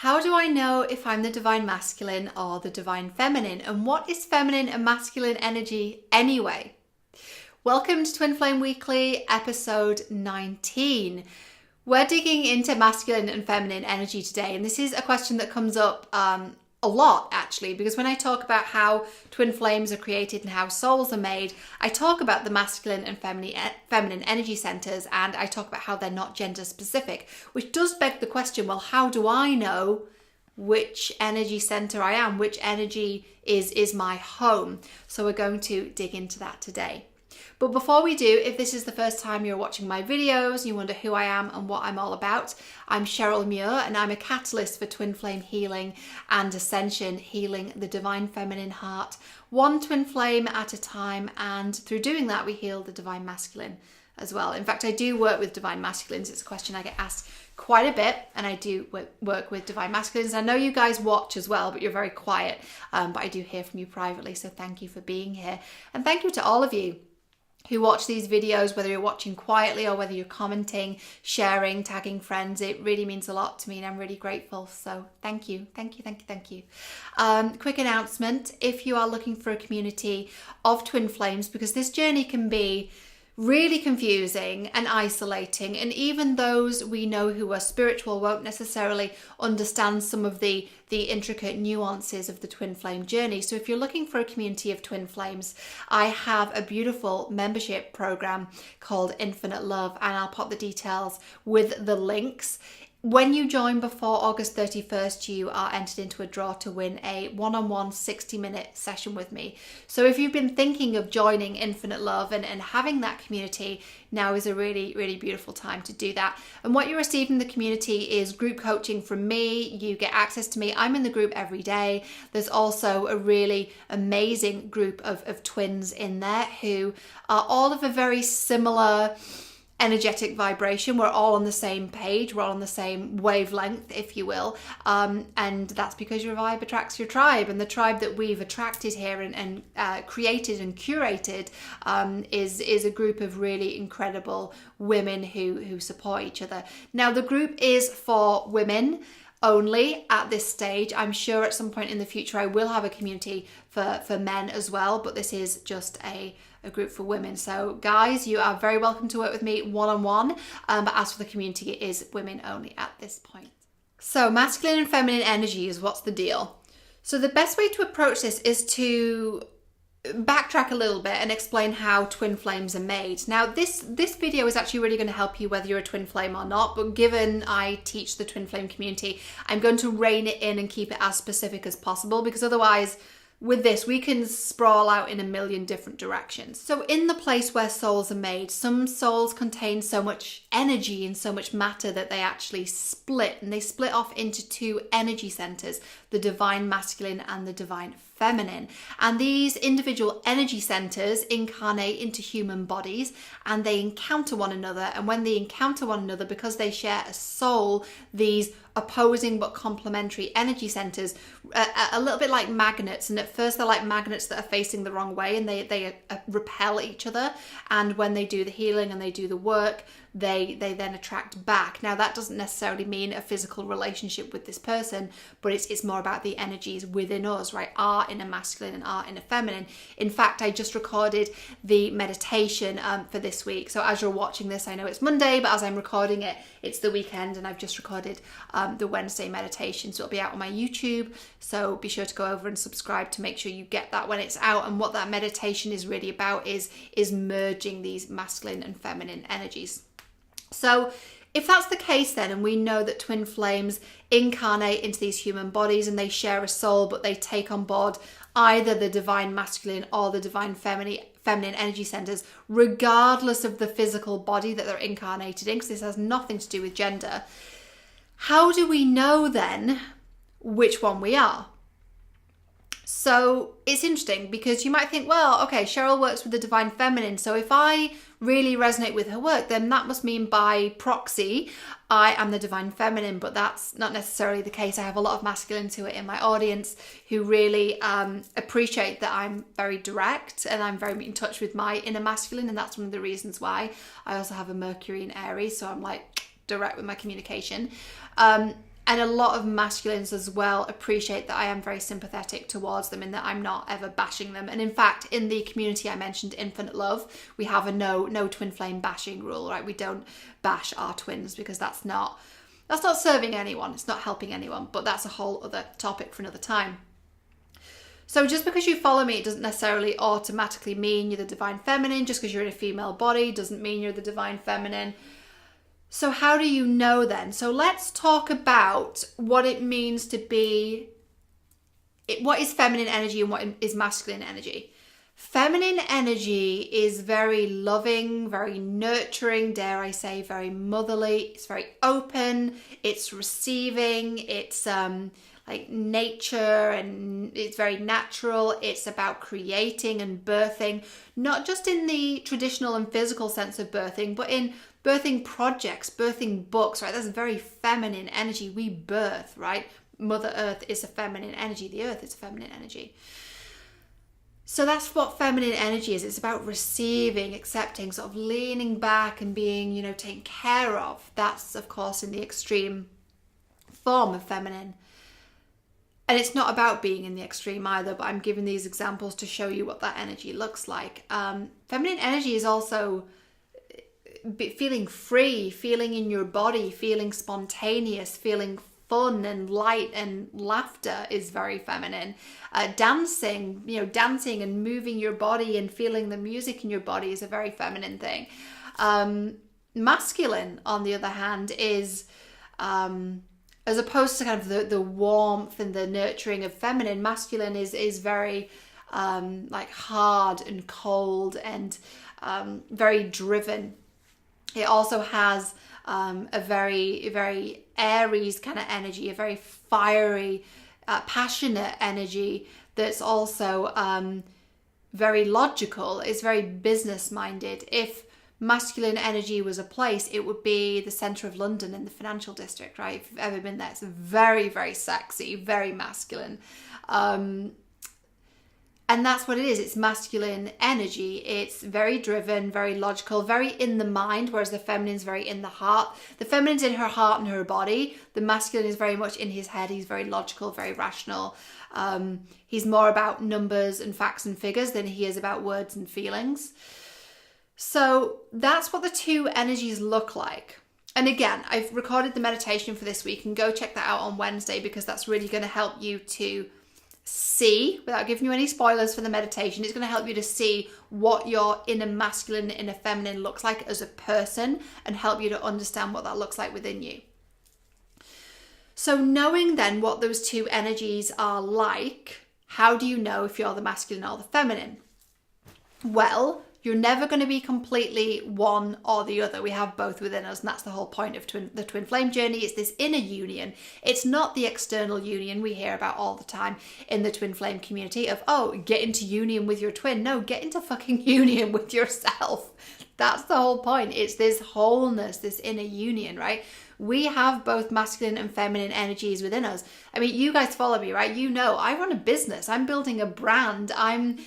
How do I know if I'm the divine masculine or the divine feminine? And what is feminine and masculine energy anyway? Welcome to Twin Flame Weekly, episode 19. We're digging into masculine and feminine energy today. And this is a question that comes up a lot, actually, because when I talk about how twin flames are created and how souls are made, I talk about the masculine and feminine energy centers, and I talk about how they're not gender specific, which does beg the question, well, how do I know which energy center I am, which energy is my home? So we're going to dig into that today. But before we do, if this is the first time you're watching my videos and you wonder who I am and what I'm all about, I'm Cheryl Muir and I'm a catalyst for twin flame healing and ascension, healing the divine feminine heart, one twin flame at a time. And through doing that, we heal the divine masculine as well. In fact, I do work with divine masculines. It's a question I get asked quite a bit, and I do work with divine masculines. I know you guys watch as well, but you're very quiet. But I do hear from you privately. So thank you for being here. And thank you to all of you who watch these videos, whether you're watching quietly or whether you're commenting, sharing, tagging friends. It really means a lot to me and I'm really grateful. So thank you. Quick announcement, if you are looking for a community of twin flames, because this journey can be really confusing and isolating, and even those we know who are spiritual won't necessarily understand some of the intricate nuances of the twin flame journey. So if you're looking for a community of twin flames, I have a beautiful membership program called Infinite Love, and I'll pop the details with the links. When you join before August 31st, you are entered into a draw to win a one-on-one 60-minute session with me. So if you've been thinking of joining Infinite Love and having that community, now is a really, really beautiful time to do that. And what you receive in the community is group coaching from me. You get access to me. I'm in the group every day. There's also a really amazing group of twins in there who are all of a very similar energetic vibration. We're all on the same page, we're all on the same wavelength, if you will, and that's because your vibe attracts your tribe, and the tribe that we've attracted here and created and curated is a group of really incredible women who support each other. Now, the group is for women only at this stage. I'm sure at some point in the future I will have a community for men as well, but this is just a group for women. So guys, you are very welcome to work with me one-on-one, but as for the community, it is women only at this point. So masculine and feminine energies, what's the deal? So the best way to approach this is to backtrack a little bit and explain how twin flames are made. Now this video is actually really going to help you whether you're a twin flame or not, but given I teach the twin flame community, I'm going to rein it in and keep it as specific as possible, because otherwise with this, we can sprawl out in a million different directions. So in the place where souls are made, some souls contain so much energy and so much matter that they actually split, and they split off into two energy centers, the divine masculine and the divine feminine. And these individual energy centers incarnate into human bodies and they encounter one another. And when they encounter one another, because they share a soul, these opposing but complementary energy centers, a little bit like magnets. And at first they're like magnets that are facing the wrong way, and they repel each other. And when they do the healing and they do the work, they then attract back. Now that doesn't necessarily mean a physical relationship with this person, but it's more about the energies within us, right? Our inner masculine and our inner feminine. In fact, I just recorded the meditation for this week. So as you're watching this, I know it's Monday, but as I'm recording it, it's the weekend, and I've just recorded the Wednesday meditation. So it'll be out on my YouTube. So be sure to go over and subscribe to make sure you get that when it's out. And what that meditation is really about is merging these masculine and feminine energies. So if that's the case then, and we know that twin flames incarnate into these human bodies and they share a soul, but they take on board either the divine masculine or the divine feminine energy centers, regardless of the physical body that they're incarnated in, because this has nothing to do with gender, how do we know then which one we are? So it's interesting, because you might think, well, okay, Cheryl works with the divine feminine, so if I really resonate with her work, then that must mean by proxy I am the divine feminine. But that's not necessarily the case. I have a lot of masculines who are in my audience who really appreciate that I'm very direct and I'm very in touch with my inner masculine, and that's one of the reasons why. I also have a Mercury in Aries, so I'm like direct with my communication. And a lot of masculines as well appreciate that I am very sympathetic towards them, and that I'm not ever bashing them. And in fact, in the community I mentioned, Infinite Love, we have a no twin flame bashing rule, right? We don't bash our twins, because that's not serving anyone. It's not helping anyone, but that's a whole other topic for another time. So just because you follow me, it doesn't necessarily automatically mean you're the divine feminine. Just because you're in a female body doesn't mean you're the divine feminine. So how do you know then? So let's talk about what it means to be, what is feminine energy and what is masculine energy. Feminine energy is very loving, very nurturing, dare I say, very motherly. It's very open, it's receiving, it's like nature, and it's very natural. It's about creating and birthing, not just in the traditional and physical sense of birthing, but in birthing projects, birthing books, right? That's very feminine energy. We birth, right? Mother Earth is a feminine energy. The earth is a feminine energy. So that's what feminine energy is. It's about receiving, accepting, sort of leaning back and being, taken care of. That's, of course, in the extreme form of feminine. And it's not about being in the extreme either, but I'm giving these examples to show you what that energy looks like. Feminine energy is also feeling free, feeling in your body, feeling spontaneous, feeling fun and light and laughter is very feminine. Dancing, dancing and moving your body and feeling the music in your body is a very feminine thing. Masculine, on the other hand, is as opposed to kind of the warmth and the nurturing of feminine, masculine is very like hard and cold and very driven. It also has a very, very Aries kind of energy, a very fiery, passionate energy that's also very logical. It's very business minded. If masculine energy was a place, it would be the centre of London in the financial district, right? If you've ever been there, it's very, very sexy, very masculine. And that's what it is. It's masculine energy. It's very driven, very logical, very in the mind, whereas the feminine's very in the heart. The feminine's in her heart and her body. The masculine is very much in his head. He's very logical, very rational. He's more about numbers and facts and figures than he is about words and feelings. So that's what the two energies look like. And again, I've recorded the meditation for this week, and go check that out on Wednesday, because that's really going to help you to see, without giving you any spoilers for the meditation, it's going to help you to see what your inner masculine, inner feminine looks like as a person, and help you to understand what that looks like within you. So knowing then what those two energies are like, how do you know if you're the masculine or the feminine? Well, you're never going to be completely one or the other. We have both within us, and that's the whole point of the twin flame journey. It's this inner union. It's not the external union we hear about all the time in the twin flame community of, oh, get into union with your twin. No, get into fucking union with yourself. That's the whole point. It's this wholeness, this inner union, right? We have both masculine and feminine energies within us. I mean, you guys follow me, right? You know, I run a business. I'm building a brand. I'm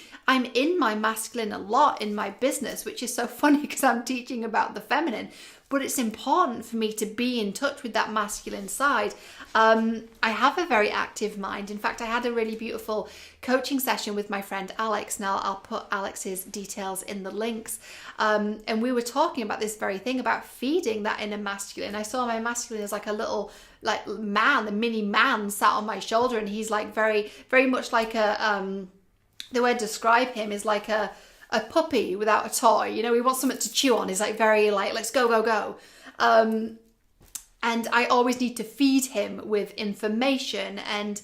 in my masculine a lot in my business, which is so funny because I'm teaching about the feminine. But it's important for me to be in touch with that masculine side. I have a very active mind. In fact, I had a really beautiful coaching session with my friend Alex. Now I'll put Alex's details in the links. And we were talking about this very thing, about feeding that inner masculine. I saw my masculine as like a little man, a mini man sat on my shoulder, and he's like very, very much like the way I describe him is like a puppy without a toy. You know, he wants something to chew on. He's like very like, let's go, go, go. And I always need to feed him with information and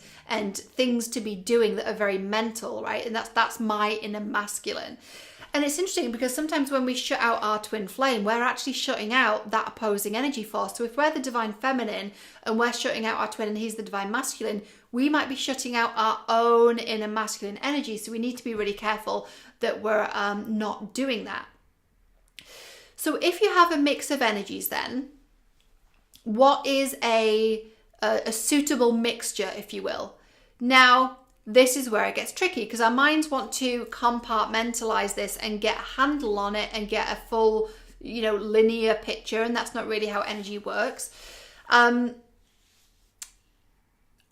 things to be doing that are very mental, right? And that's my inner masculine. And it's interesting because sometimes when we shut out our twin flame, we're actually shutting out that opposing energy force. So if we're the divine feminine and we're shutting out our twin and he's the divine masculine, we might be shutting out our own inner masculine energy. So we need to be really careful that we're not doing that. So if you have a mix of energies then, what is a suitable mixture, if you will? Now, this is where it gets tricky because our minds want to compartmentalize this and get a handle on it and get a full, linear picture, and that's not really how energy works.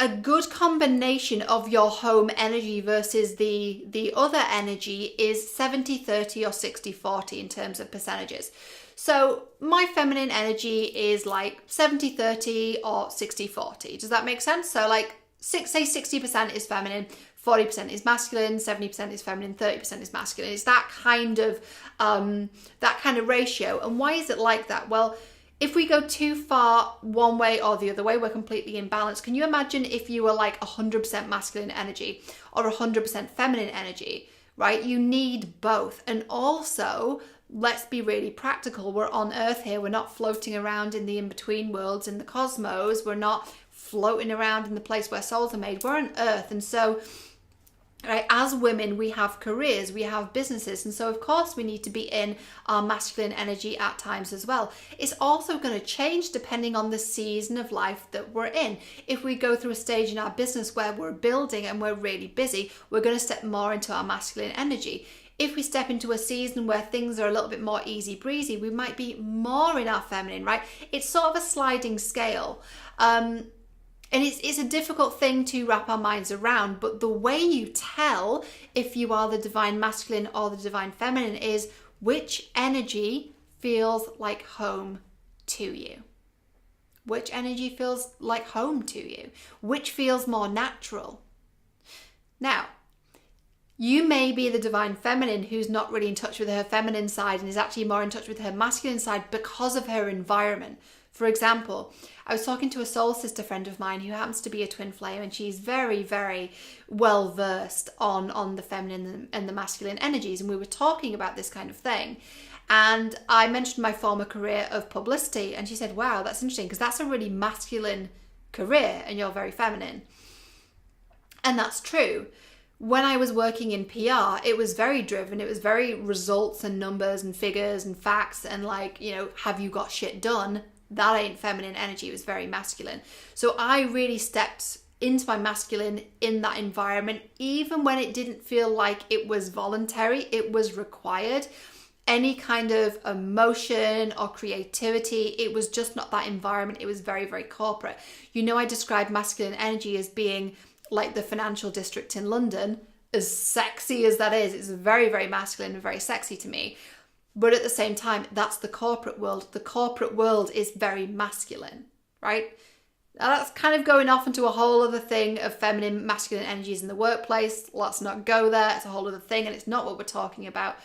a good combination of your home energy versus the other energy is 70-30 or 60-40 in terms of percentages. So my feminine energy is like 70-30 or 60-40. Does that make sense? So like say 60% is feminine, 40% is masculine, 70% is feminine, 30% is masculine. It's that kind of ratio. And why is it like that? Well, if we go too far one way or the other way, we're completely imbalanced. Can you imagine if you were like 100% masculine energy or 100% feminine energy, right? You need both. And also, let's be really practical. We're on Earth here. We're not floating around in the in-between worlds in the cosmos. We're not floating around in the place where souls are made. We're on Earth. And so, right, as women, we have careers, we have businesses, and so of course we need to be in our masculine energy at times as well. It's also going to change depending on the season of life that we're in. If we go through a stage in our business where we're building and we're really busy, we're going to step more into our masculine energy. If we step into a season where things are a little bit more easy breezy, we might be more in our feminine, right? It's sort of a sliding scale. And it's a difficult thing to wrap our minds around, but the way you tell if you are the divine masculine or the divine feminine is which energy feels like home to you. Which energy feels like home to you? Which feels more natural? Now, you may be the divine feminine who's not really in touch with her feminine side and is actually more in touch with her masculine side because of her environment. For example, I was talking to a soul sister friend of mine who happens to be a twin flame, and she's very, very well versed on the feminine and the masculine energies. And we were talking about this kind of thing. And I mentioned my former career of publicity, and she said, wow, that's interesting because that's a really masculine career and you're very feminine. And that's true. When I was working in PR, it was very driven. It was very results and numbers and figures and facts and like, you know, have you got shit done? That ain't feminine energy. It was very masculine. So I really stepped into my masculine in that environment, even when it didn't feel like it was voluntary, it was required. Any kind of emotion or creativity, it was just not that environment. It was very, very corporate. You know, I described masculine energy as being like the financial district in London. As sexy as that is, it's very, very masculine and very sexy to me. But at the same time, that's the corporate world. The corporate world is very masculine, right? Now that's kind of going off into a whole other thing of feminine, masculine energies in the workplace. Let's not go there. It's a whole other thing and it's not what we're talking about.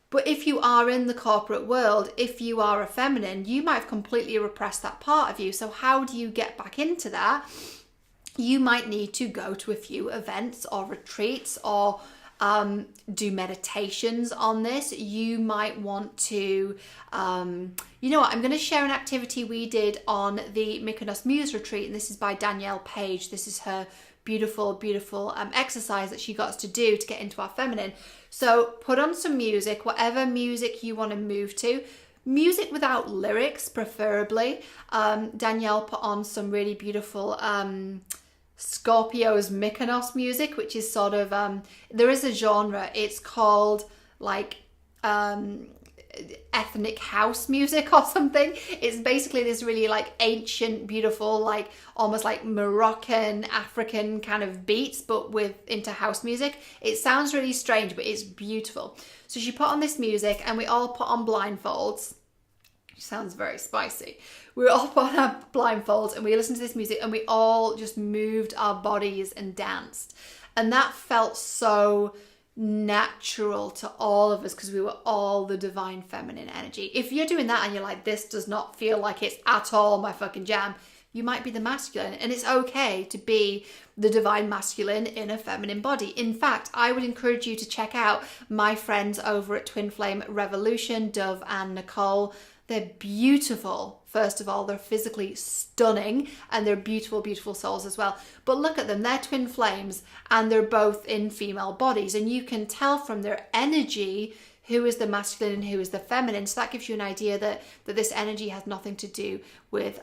But if you are in the corporate world, if you are a feminine, you might have completely repressed that part of you. So how do you get back into that? You might need to go to a few events or retreats or do meditations on this. You might want to, you know what, I'm going to share an activity we did on the Mykonos Muse retreat, and this is by Danielle Page. This is her beautiful, beautiful exercise that she got us to do to get into our feminine. So put on some music, whatever music you want to move to. Music without lyrics, preferably. Danielle put on some really beautiful Scorpio's Mykonos music, which is sort of there is a genre, it's called like ethnic house music or something. It's basically this really like ancient, beautiful, like almost like Moroccan, African kind of beats, but with into house music. It sounds really strange, but it's beautiful. So she put on this music and we all put on blindfolds. Sounds very spicy. We all put on our blindfolds and we listened to this music and we all just moved our bodies and danced. And that felt so natural to all of us because we were all the divine feminine energy. If you're doing that and you're like, this does not feel like it's at all my fucking jam, you might be the masculine, and it's okay to be the divine masculine in a feminine body. In fact, I would encourage you to check out my friends over at Twin Flame Revolution, Dove and Nicole. They're beautiful. First of all, they're physically stunning and they're beautiful, beautiful souls as well. But look at them, they're twin flames and they're both in female bodies, and you can tell from their energy who is the masculine and who is the feminine. So that gives you an idea that this energy has nothing to do with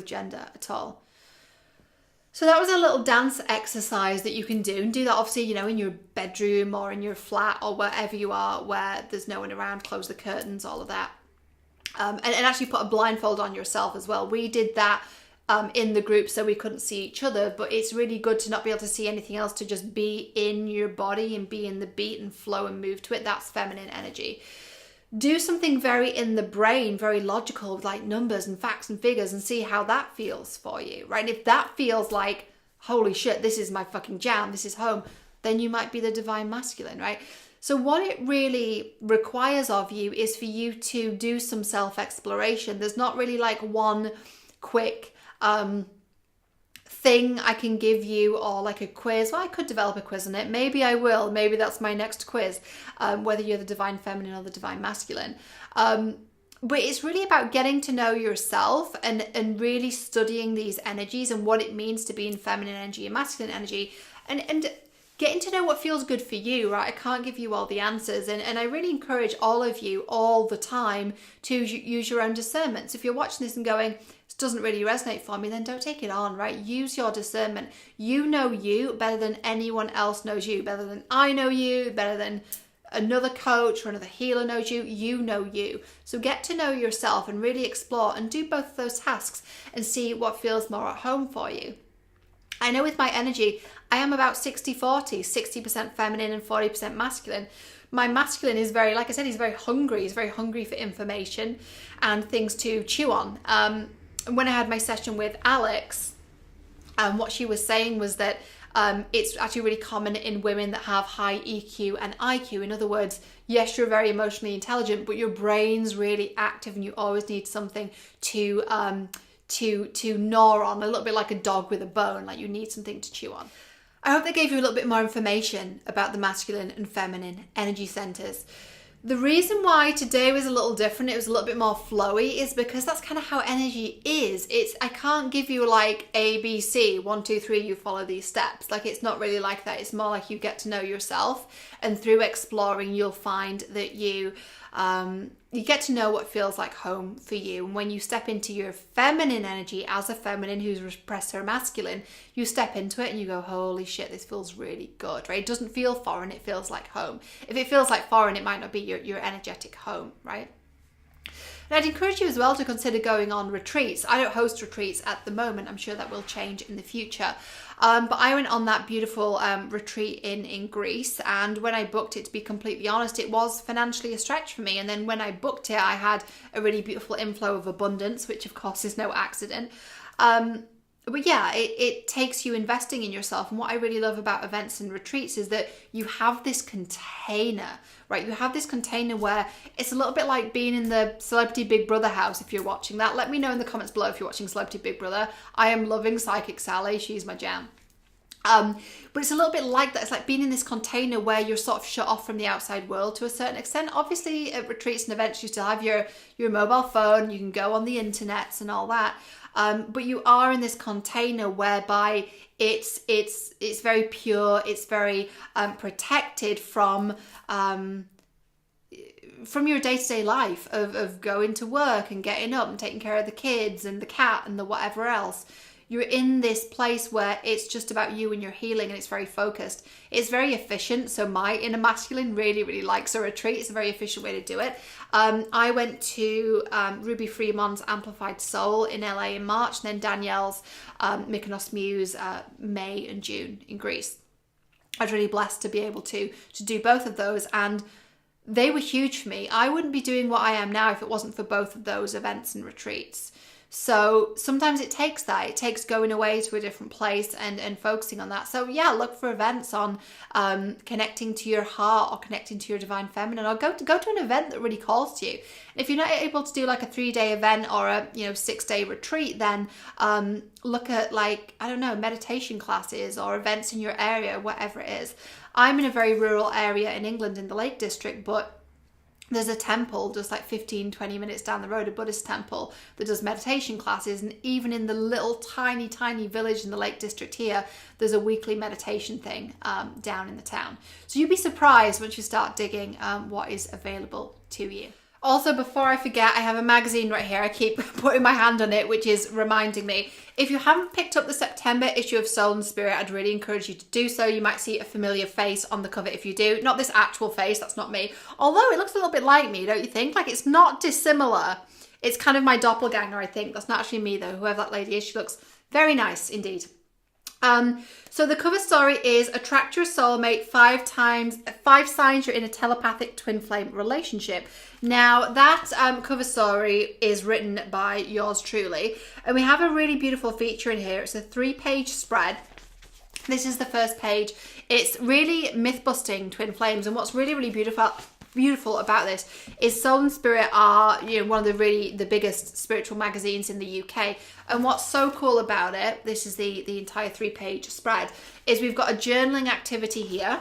gender at all. So that was a little dance exercise that you can do, and do that obviously, you know, in your bedroom or in your flat or wherever you are where there's no one around. Close the curtains, all of that. And actually put a blindfold on yourself as well. We did that in the group, so we couldn't see each other, but it's really good to not be able to see anything else, to just be in your body and be in the beat and flow and move to it. That's feminine energy. Do something very in the brain, very logical, like numbers and facts and figures, and see how that feels for you, right? If that feels like, holy shit, this is my fucking jam, this is home, then you might be the divine masculine, right? So what it really requires of you is for you to do some self-exploration. There's not really like one quick thing I can give you, or like a quiz. Well, I could develop a quiz on it. Maybe I will. Maybe that's my next quiz, whether you're the divine feminine or the divine masculine. But it's really about getting to know yourself and really studying these energies and what it means to be in feminine energy and masculine energy, and getting to know what feels good for you, right? I can't give you all the answers. And I really encourage all of you all the time to use your own discernment. So if you're watching this and going, this doesn't really resonate for me, then don't take it on, right? Use your discernment. You know you better than anyone else knows you, better than I know you, better than another coach or another healer knows you. You know you. So get to know yourself and really explore and do both of those tasks and see what feels more at home for you. I know with my energy, I am about 60-40, 60% feminine and 40% masculine. My masculine is very, like I said, he's very hungry. He's very hungry for information and things to chew on. When I had my session with Alex, what she was saying was that it's actually really common in women that have high EQ and IQ. In other words, yes, you're very emotionally intelligent, but your brain's really active and you always need something to gnaw on, a little bit like a dog with a bone, like you need something to chew on. I hope that gave you a little bit more information about the masculine and feminine energy centers. The reason why today was a little different, it was a little bit more flowy, is because that's kind of how energy is. I can't give you like A, B, C, 1, 2, 3, you follow these steps. Like, it's not really like that. It's more like you get to know yourself, and through exploring, you'll find that you get to know what feels like home for you. And when you step into your feminine energy as a feminine who's repressed her masculine, you step into it and you go, holy shit, this feels really good, right? It doesn't feel foreign, it feels like home. If it feels like foreign, it might not be your energetic home, right? And I'd encourage you as well to consider going on retreats. I don't host retreats at the moment. I'm sure that will change in the future. But I went on that beautiful retreat in Greece. And when I booked it, to be completely honest, it was financially a stretch for me. And then when I booked it, I had a really beautiful inflow of abundance, which of course is no accident. But yeah, it takes you investing in yourself. And what I really love about events and retreats is that you have this container, right? You have this container where it's a little bit like being in the Celebrity Big Brother house if you're watching that. Let me know in the comments below if you're watching Celebrity Big Brother. I am loving Psychic Sally. She's my jam. But it's a little bit like that. It's like being in this container where you're sort of shut off from the outside world to a certain extent. Obviously, at retreats and events, you still have your mobile phone. You can go on the internet and all that. But you are in this container whereby it's very pure. It's very protected from your day-to-day life of going to work and getting up and taking care of the kids and the cat and the whatever else. You're in this place where it's just about you and your healing, and it's very focused. It's very efficient. So my inner masculine really, really likes a retreat. It's a very efficient way to do it. I went to Ruby Freeman's Amplified Soul in LA in March, and then Danielle's Mykonos Muse May and June in Greece. I was really blessed to be able to do both of those, and they were huge for me. I wouldn't be doing what I am now if it wasn't for both of those events and retreats. So sometimes it takes that. It takes going away to a different place and focusing on that. So yeah, look for events on connecting to your heart or connecting to your divine feminine, or go to an event that really calls to you. And if you're not able to do like a 3-day event or a 6-day retreat, then look at like, I don't know, meditation classes or events in your area, whatever it is. I'm in a very rural area in England in the Lake District, but there's a temple just like 15-20 minutes down the road, a Buddhist temple that does meditation classes. And even in the little tiny village in the Lake District here, there's a weekly meditation thing down in the town. So you'd be surprised once you start digging what is available to you. Also, before I forget, I have a magazine right here. I keep putting my hand on it, which is reminding me. If you haven't picked up the September issue of Soul and Spirit, I'd really encourage you to do so. You might see a familiar face on the cover if you do. Not this actual face, that's not me. Although it looks a little bit like me, don't you think? Like, it's not dissimilar. It's kind of my doppelganger, I think. That's not actually me though, whoever that lady is. She looks very nice indeed. So the cover story is Attract Your Soulmate 5 signs you're in a telepathic twin flame relationship. Now that cover story is written by yours truly, and we have a really beautiful feature in here. It's a 3-page spread. This is the first page. It's really myth-busting twin flames, and what's really, really beautiful about this is Soul and Spirit are, one of the biggest spiritual magazines in the UK. And what's so cool about it, this is the entire 3-page spread, is we've got a journaling activity here,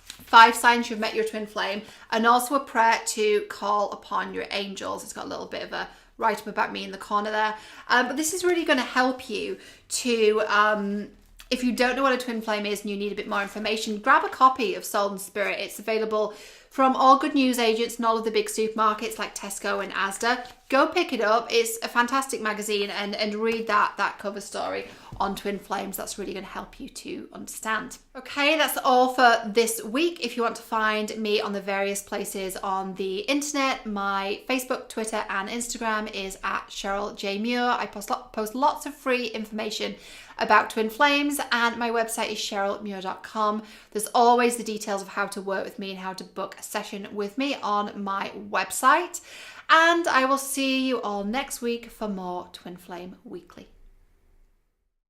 5 signs you've met your twin flame, and also a prayer to call upon your angels. It's got a little bit of a write-up about me in the corner there. But this is really going to help you to... if you don't know what a twin flame is and you need a bit more information, grab a copy of Soul and Spirit. It's available from all good news agents and all of the big supermarkets like Tesco and Asda. Go pick it up. It's a fantastic magazine, and read that cover story on twin flames. That's really going to help you to understand. Okay, that's all for this week. If you want to find me on the various places on the internet, my Facebook, Twitter and Instagram is at Cheryl J. Muir. I post lots of free information about twin flames, and my website is cherylmuir.com. There's always the details of how to work with me and how to book a session with me on my website. And I will see you all next week for more Twin Flame Weekly.